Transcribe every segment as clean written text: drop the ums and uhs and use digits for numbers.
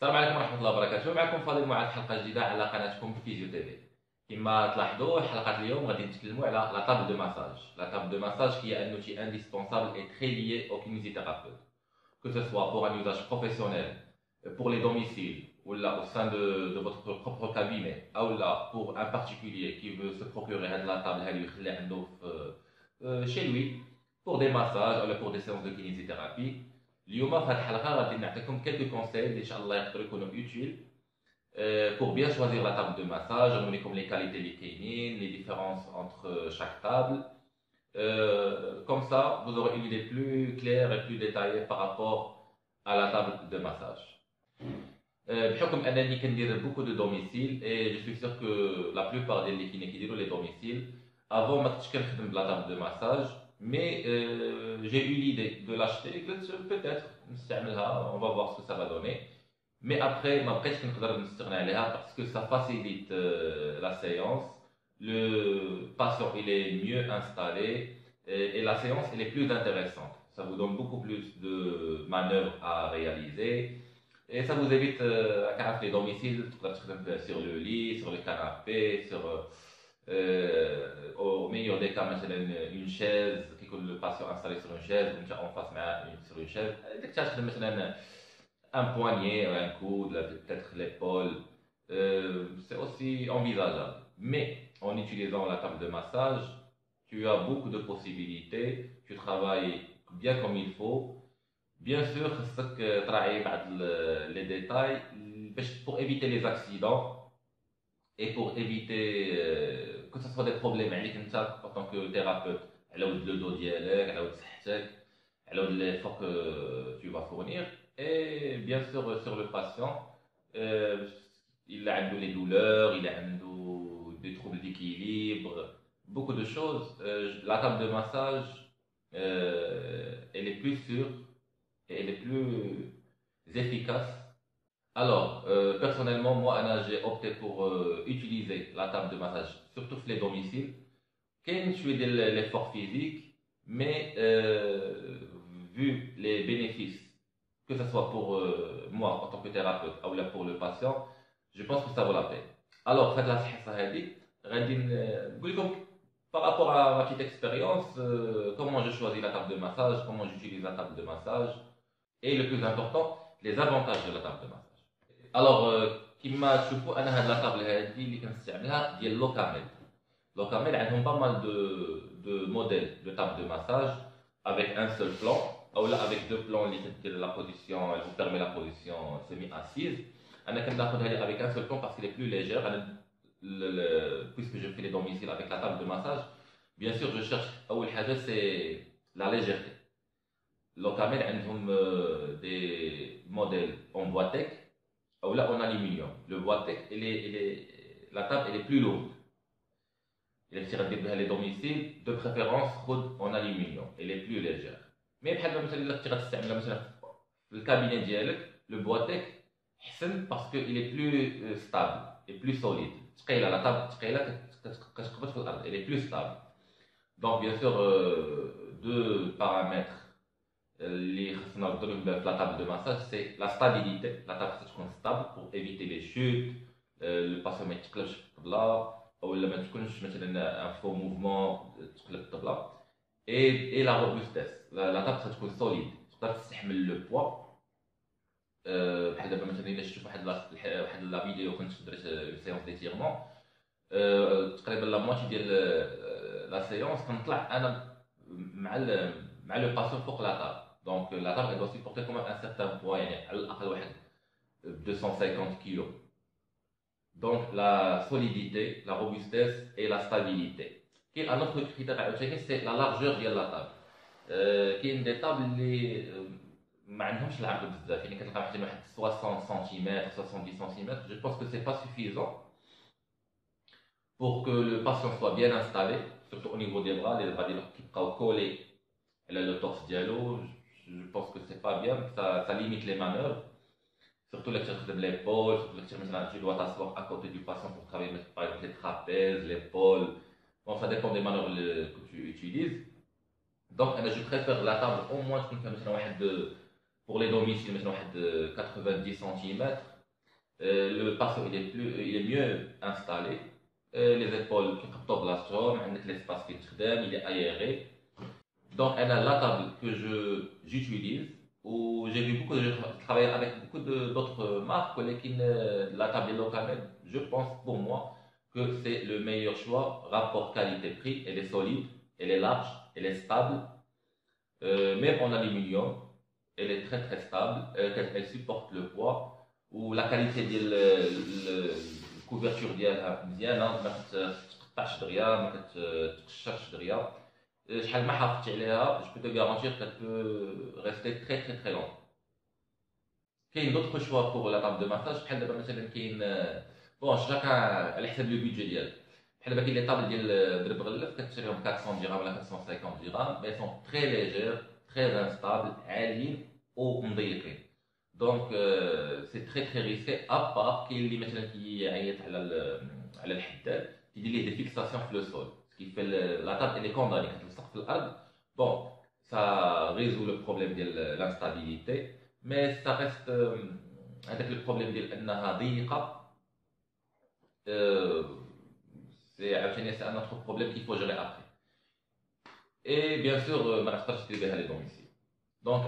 السلام عليكم ورحمة الله وبركاته. معكم فاضل معاذ حلقة جديدة على قناتكم فيزيو تيفي. كما تلاحظوا حلقة اليوم غادي نتكلموا على لا تable de massage. La table de massage qui est un outil indispensable et très lié au kinésithérapeute. Que ce soit pour un usage professionnel, pour les domiciles, ou là au sein de votre propre cabinet, ou là pour un particulier qui veut se procurer la table chez lui pour des massages ou pour des séances de kinésithérapie. اليوم في هذه الحلقه غادي نعطيكم quelques conseils اللي ان شاء الله يقدروا يكونوا utiles pour bien choisir la table de massage. نوريكم les qualités اللي كاينين, les différences entre chaque table. Comme ça, vous aurez une idée plus claire et plus détaillée par rapport à la table de massage. بحكم انني كندير beaucoup de domiciles et je suis sûr que la plupart des اللي كيديروا les domiciles avant ما كنتش كنخدم بلا table de massage. Mais j'ai eu l'idée de l'acheter et que peut-être on va voir ce que ça va donner. Mais après, ma presque parce que ça facilite la séance. Le patient il est mieux installé et la séance elle est plus intéressante. Ça vous donne beaucoup plus de manœuvres à réaliser et ça vous évite à les domiciles sur le lit, sur le canapé, sur au meilleur des cas, une chaise, que le patient installé sur une chaise, ou en face sur une chaise. Un poignet, un coude, peut-être l'épaule, c'est aussi envisageable. Mais en utilisant la table de massage, tu as beaucoup de possibilités, tu travailles bien comme il faut. Bien sûr, c'est travailler les détails pour éviter les accidents et pour éviter que ce soit des problèmes عليك انت en tant que thérapeute على ود le dos ديالك, على ود صحتك, على ود l'effort que tu vas fournir. Et bien sûr sur le patient, il a les douleurs, il a des troubles d'équilibre, beaucoup de choses. La table de massage elle est plus sûre et elle est plus efficace. Alors, personnellement, moi, Anna, j'ai opté pour utiliser la table de massage, surtout les domiciles. Je fais de l'effort physique, mais vu les bénéfices, que ce soit pour moi en tant que thérapeute ou là pour le patient, je pense que ça vaut la peine. Alors, faites la par rapport à ma petite expérience, comment je choisis la table de massage, comment j'utilise la table de massage, et le plus important, les avantages de la table de massage. Alors, كما تشوفوا انا هاد لا طابل هادي اللي كنستعملها ديال لوكاميل. لوكاميل عندهم pas mal de modèles de table de massage avec un seul plan ou là avec deux plans اللي كدير la position, elle vous permet la position semi assise. انا كناخذ هذه avec un seul plan parce qu'il est plus légère. Puisque je fais les domiciles avec la table de massage, bien sûr je cherche اول حاجه c'est la légèreté. لوكاميل عندهم des modèles en boîte ou là en aluminium. Le boîte, la table elle est plus lourde. Il y a les domiciles, de préférence en aluminium. Elle est plus légère. Mais le cabinet ديالك, le boîte, parce qu'il est plus stable et plus solide. La table elle est plus stable. Donc bien sûr, deux paramètres la table de massage, c'est la stabilité. La table est stable pour éviter les chutes, le patient ما يتقلبش في الطبلة ou ما تكونش مثلا un faux mouvement تقلب الطبلة. Et la robustesse. La table تكون solide, تقدر تستحمل le poids. بحال دابا مثلا الا شفتوا واحد لا فيديو كنت درت séance d'étirement, تقريبا لا موتي ديال لا séance كنطلع انا مع le patient فوق la table. Donc la table elle doit supporter quand même un certain poids, à l'aqal 250 kg. Donc la solidité, la robustesse et la stabilité. Qui un autre critère c'est la largeur de la table. Qui est des tables اللي ما عندهمش العرض بزاف, يعني كتلقى محتاجين واحد 60 cm, 70 cm. Je pense que c'est pas suffisant pour que le patient soit bien installé, surtout au niveau des bras. Les bras qui sont collés le torse dialogue. Je pense que c'est pas bien, ça limite les manœuvres. Surtout les tireurs de l'épaule, tu dois t'asseoir à côté du patient pour travailler par exemple les trapèzes, l'épaule. Bon, ça dépend des manœuvres que tu utilises. Donc je préfère la table au moins pour les domiciles, 90 cm Le passo il est mieux installé. Les épaules qui captent la somme, l'espace qui est il est aéré. Donc, elle a la table que j'utilise, où j'ai vu beaucoup de travailler avec beaucoup d'autres marques, mais la table locale, je pense pour moi que c'est le meilleur choix. Rapport qualité-prix, elle est solide, elle est large, elle est stable. Même en aluminium, elle est très très stable, elle supporte le poids. Ou la qualité de la couverture ديالها مزيانه ما كتقطعش دغيا ما كتقشرش دغيا شحال ما حافظتي عليها je peux te garantir qu'elle peut rester très très très longtemps. كاين d'autres choix pour la table de massage بحال دابا مثلا كاين بون chacun على حسب لو بيدجي ديالك بحال دابا كاين لي طابل ديال درب غلف كتشريهم 400 درهم ولا 450 درهم mais sont très légères très instables عاليين ومضيقين. Donc c'est très très risqué à part كاين اللي مثلا كيعيط على الحداد كيدير ليه دي فيكساسيون في لو سول ce qui fait la table elle est condamnée كتلصق في الارض. Bon, ça résout le problème de l'instabilité mais ça reste avec le problème ديال انها ضيقه. C'est un autre problème qu'il faut gérer après. Et bien sûr ما نقدرش دير بها لي دوميسيل. Donc,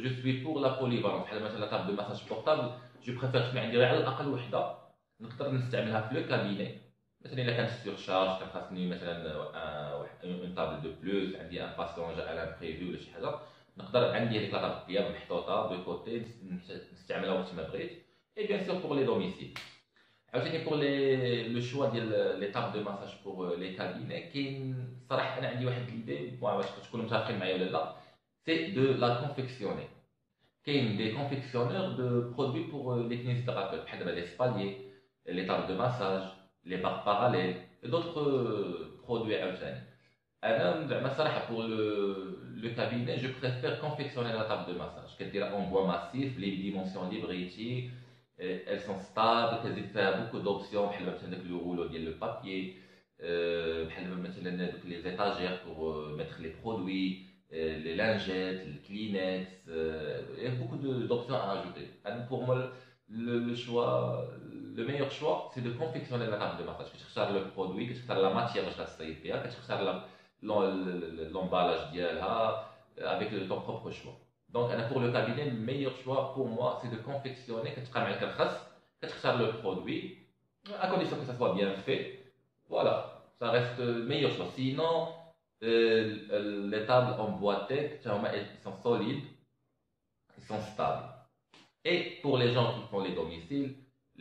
je suis pour la polyvalence. بحال مثلا la table de massage portable, je préfère تكون عندي على الأقل وحدة نقدر نستعملها في لو كابيني. مثلا إلا كانت سيرشارج كان خاصني مثلا اون تابل دو بلوس عندي ان باسيون جا على بريفي ولا شي حاجة نقدر عندي هذيك لا تابل ديالي محطوطة دو كوتي نستعملها وقت ما بغيت. Et bien sûr pour les domiciles. عاوتاني pour le choix ديال les tables de massage pour les cabinets كاين صراحة أنا عندي واحد l'idée واش تكونوا متفقين معايا ولا لا. C'est de la confectionner. Il y a des confectionneurs de produits pour les kinésithérapeutes, les spaliers, les tables de massage, les barres parallèles et d'autres produits. Pour le cabinet, je préfère confectionner la table de massage. En bois massif, les dimensions libres ici, elles sont stables, elles ont beaucoup d'options, le rouleau, le papier, les étagères pour mettre les produits. Les lingettes, les Kleenex, il y a beaucoup d'options à ajouter. Pour moi, le meilleur choix, c'est de confectionner la table de massage. Que tu cherches le produit, que tu cherches la matière que tu cherches l'emballage avec ton propre choix. Donc, pour le cabinet, le meilleur choix pour moi, c'est de confectionner, que tu cherches le produit, à condition que ça soit bien fait. Voilà, ça reste le meilleur choix. Sinon, les tables en boîtier, ils sont solides, ils sont stables. Et pour les gens qui font les domiciles,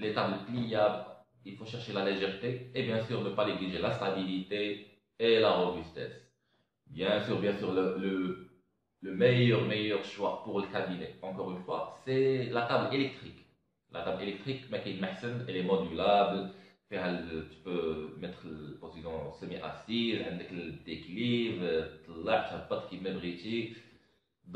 les tables pliables, il faut chercher la légèreté et bien sûr ne pas négliger la stabilité et la robustesse. Bien sûr, le meilleur choix pour le cabinet, encore une fois, c'est la table électrique. La table électrique, elle est modulable. Tu peux mettre la position semi-assise, avec le déclive, qui m'abrite.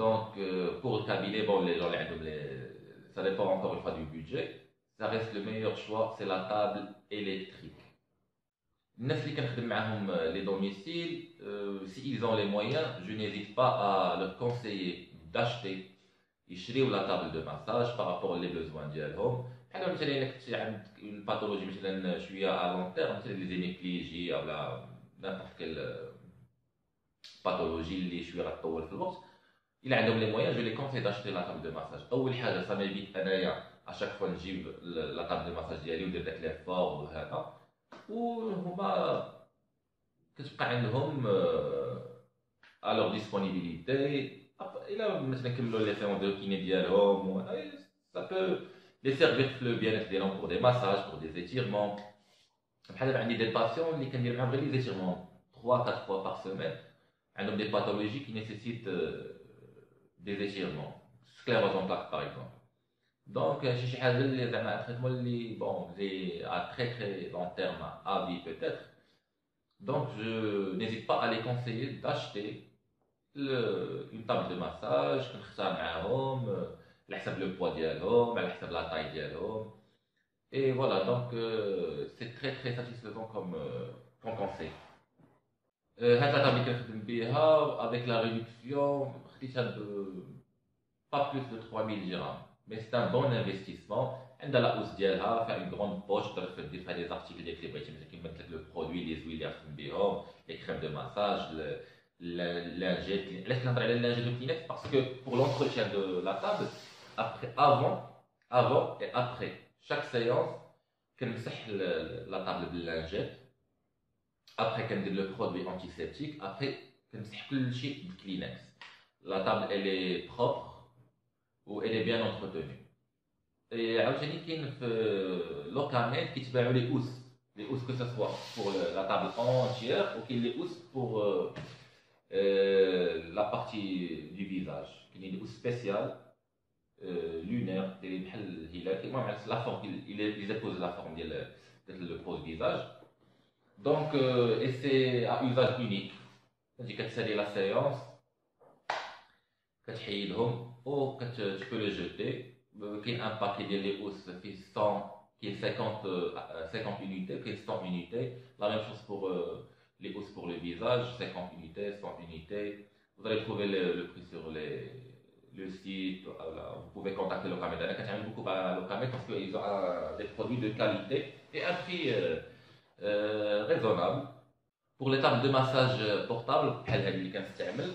Donc, pour le cabinet, bon, les gens, ça dépend encore une fois du budget. Ça reste le meilleur choix, c'est la table électrique. Les domiciles, s'ils ont les moyens, je n'hésite pas à leur conseiller d'acheter يشريو la table de massage par rapport aux besoins ديالهم. بحال مثلا الا كنتي عندك اون باثولوجي مثلا شويه على لون تيرم مثلا لي زيميبليجي ولا نابورت كيل باثولوجي اللي شويه غتطول في الوقت الا عندهم لي مويان جو لي كونساي داشتي لا تابل دو ماساج. اول حاجه سا ميفيت انايا اشاك فوا نجيب لا تابل دو ماساج ديالي وندير داك ليفور وهذا وهما كتبقى عندهم à leur disponibilité. الا مثلا كملوا لي سيون دو كيني ديالهم ça peut les servir في le bien-être ديالهم pour des massages pour des étirements. بحال دابا عندي دي باسيون اللي كندير معاهم غير لي زيتيرمون 3-4 fois par semaine عندهم des pathologies qui nécessitent des étirements sclérose en plaques par exemple. Donc شي حاجه اللي زعما تريتمون اللي bon j'ai à très très long terme à vie peut-être. Donc je n'hésite pas à les conseiller d'acheter une table de massage كنختار معاهم على حسب لو بوا ديالهم على حسب لا طاي ديالهم. Et voilà, donc c'est très très satisfaisant comme conseil. هاد لا طابل اللي كنخدم بها avec la réduction خديتها pas plus de 3000 dirhams. Mais c'est un bon investissement عندها لا housse ديالها فيها une grande poche تقدر دير فيها des articles ديالك اللي بغيتي مثلا كيما قلت لك لو برودوي لي زويل اللي خدم بهم لي كريم دو مساج اللانجيت. علاش كنهضر على اللانجيت و كلينكس باسكو pour l'entretien de la table après avant et après chaque séance كنمسح لا طابل باللانجيت. après كندير لو برودوي انتيسيبتيك. après كنمسح كلشي بالكلينكس. la table elle est propre و elle est bien entretenue. Et عاوتاني كاين في لوكاميل كيتباعوا لي اوس que ça soit pour la table entière ou كاين لي اوس pour la partie du visage. كاين لي اوس سبيسيال lunaire اللي بحال الهلال المهم على لا فورم ils épousent la forme ديال le pose visage. donc et c'est à usage unique. فهمتي كتسالي لا سيونس كتحيدهم و tu peux les jeter. كاين ان باكي ديال لي اوس فيه 100 كاين 50 unités كاين 100 unités. la même chose pour les os pour le visage 50 unités 100 unités. vous allez trouver le prix sur le site. vous pouvez contacter Locamed. انا كنتعامل beaucoup مع Locamed parce qu'ils ont des produits de qualité et un prix raisonnable. pour les tables de massage portables بحال هذه اللي كنستعمل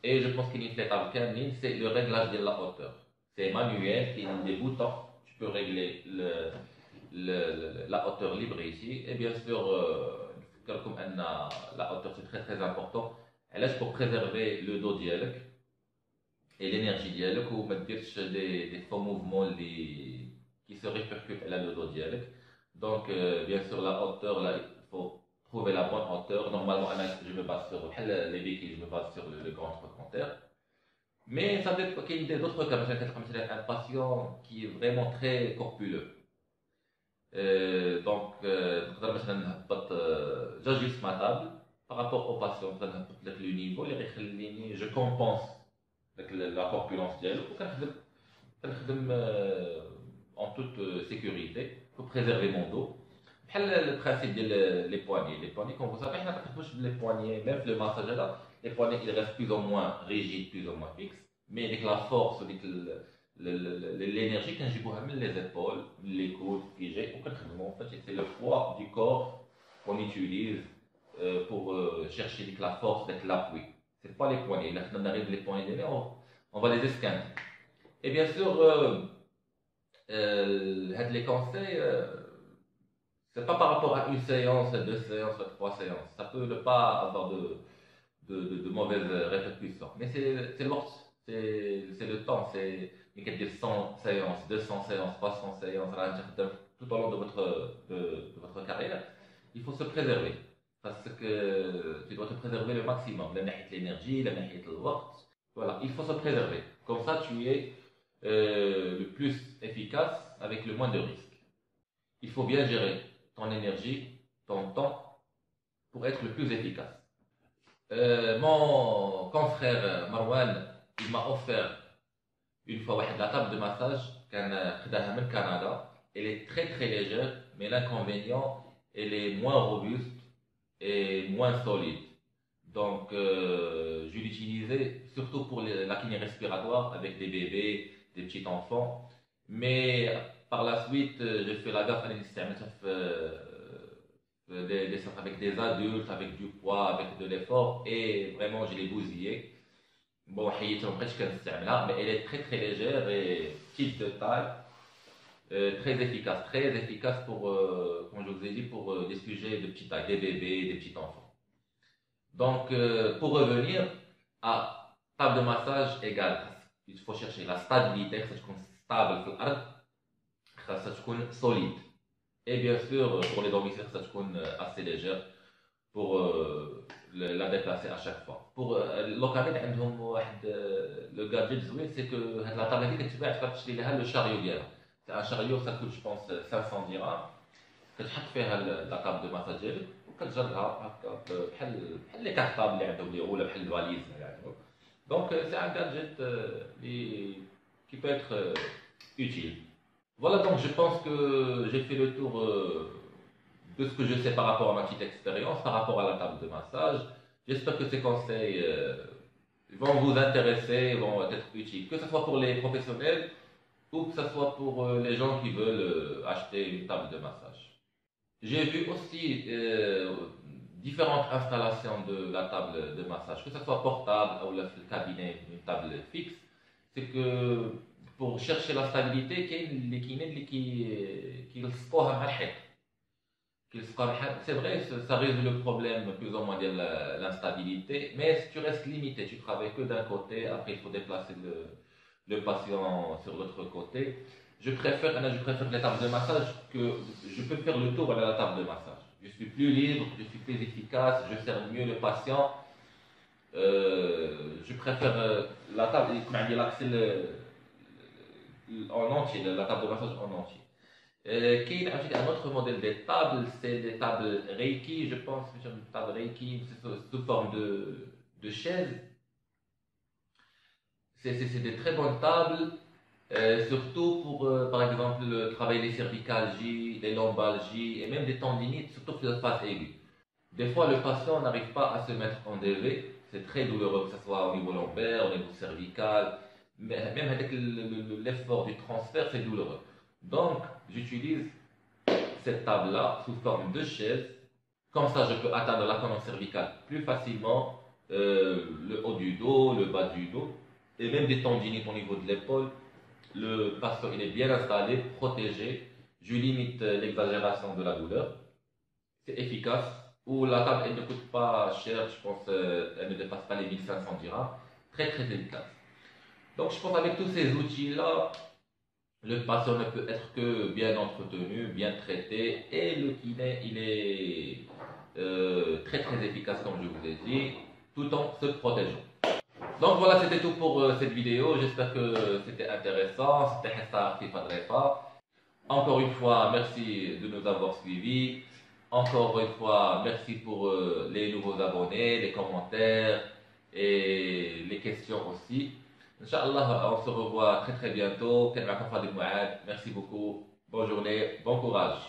et je pense كاينين في les tables كاملين c'est le réglage de la hauteur. c'est manuel, il y a des boutons, tu peux régler la hauteur libre ici. Et bien sûr, comme la hauteur c'est très très important. Elle est pour préserver le dos dialogue et l'énergie dialogue ou mettre des faux mouvements qui se répercutent à le dos dialogue. Donc, bien sûr, la hauteur, là, il faut trouver la bonne hauteur. Normalement, je me base sur les béquilles, je me base sur le grand trochanter. Mais ça dépend qu'il y a d'autres cas. Un patient qui est vraiment très corpuleux. Donc, j'ajuste ma table par rapport au patient. Le niveau, je compense la corpulence d'elle en toute sécurité pour préserver mon dos. Le principe des poignets. Les poignets, comme vous savez, les poignets, même le massage là, les poignets ils restent plus ou moins rigides, plus ou moins fixes, mais avec la force, avec l'énergie quand je vous ramène les épaules, les coudes, figés, en fait, c'est le poids du corps qu'on utilise pour chercher la force, avec l'appui. C'est pas les poignets. Là, on arrive les poignets, on va les esquinter. Et bien sûr, les conseils. C'est pas par rapport à une séance, deux séances, trois séances. Ça peut ne pas avoir de mauvaises répercussions. Mais c'est le temps. C'est il y a 100 séances, 200 séances, 300 séances tout au long de votre carrière. Il faut se préserver. Parce que tu dois te préserver le maximum. L'énergie, le temps. Voilà, il faut se préserver. Comme ça, tu es le plus efficace avec le moins de risques. Il faut bien gérer ton énergie, ton temps, pour être le plus efficace. Mon confrère Marwan, il m'a offert une fois la table de massage qu'elle Canada. Elle est très très légère, mais l'inconvénient, elle est moins robuste et moins solide. Donc, je l'utilisais surtout pour la kiné respiratoire avec des bébés, des petits enfants. Mais par la suite, j'ai fait la gaffe à avec des adultes, avec du poids, avec de l'effort, et vraiment, je l'ai bousillé. Bon, mais elle est très très légère et petite de taille, très efficace pour, comme je vous ai dit, pour des sujets de petite taille, des bébés, des petits enfants. Donc, pour revenir à table de massage égale, il faut chercher la stabilité, ça se stable sur l'art. Ça تكون solide. Et bien sûr, pour les dormisseurs, ça تكون assez légère pour la déplacer à chaque fois. Pour Locamed, عندهم واحد le gadget زوين, c'est que هاد la table هذيك كتباع تقدر تشري لها le chariot ديالها. C'est un chariot, ça coûte je pense 500 dirhams. كتحط فيها la table de massage ديالك وكتجرها هكا بحال لي كارطابل اللي عندهم اللي ولا بحال الفاليز يعني. Donc c'est un gadget qui peut être utile. Voilà, donc je pense que j'ai fait le tour de ce que je sais par rapport à ma petite expérience, par rapport à la table de massage. J'espère que ces conseils vont vous intéresser, vont être utiles, que ce soit pour les professionnels ou que ce soit pour les gens qui veulent acheter une table de massage. J'ai vu aussi différentes installations de la table de massage, que ce soit portable ou le cabinet, une table fixe. C'est que pour chercher la stabilité, كاين qui يلصقوها مع الحيط. C'est vrai, ça résout le problème plus ou moins de l'instabilité, mais si tu restes limité, tu travailles que d'un côté, après il faut déplacer le patient sur l'autre côté. Je préfère les tables de massage que je peux faire le tour à la table de massage. Je suis plus libre, je suis plus efficace, je sers mieux le patient. Je préfère la table, il y a l'accès en entier, la table de massage en entier. Qui a un autre modèle de table, c'est des tables Reiki, je pense que c'est une table Reiki, c'est sous forme de chaise. C'est des très bonnes tables, surtout pour, par exemple, travailler les cervicalgies, les lombalgies et même des tendinites, surtout pour la phase aiguë. Des fois, le patient n'arrive pas à se mettre en DV, c'est très douloureux, que ce soit au niveau lombaire, au niveau cervical, mais même avec l'effort du transfert, c'est douloureux. Donc, j'utilise cette table-là sous forme de chaise. Comme ça, je peux atteindre la colonne cervicale plus facilement, le haut du dos, le bas du dos, et même des tendinites au niveau de l'épaule. Le patient il est bien installé, protégé. Je limite l'exagération de la douleur. C'est efficace. Ou la table, elle ne coûte pas cher, je pense, elle ne dépasse pas les 1500 dirhams. Très très efficace. Donc, je pense avec tous ces outils-là, le patient ne peut être que bien entretenu, bien traité, et le kiné, il est très très efficace, comme je vous ai dit, tout en se protégeant. Donc voilà, c'était tout pour cette vidéo. J'espère que c'était intéressant. C'était Hessa Fadrefa. Encore une fois, merci de nous avoir suivis. Encore une fois, merci pour les nouveaux abonnés, les commentaires et les questions aussi. Inch'Allah, on se revoit très très bientôt. Merci beaucoup. Bonne journée, bon courage.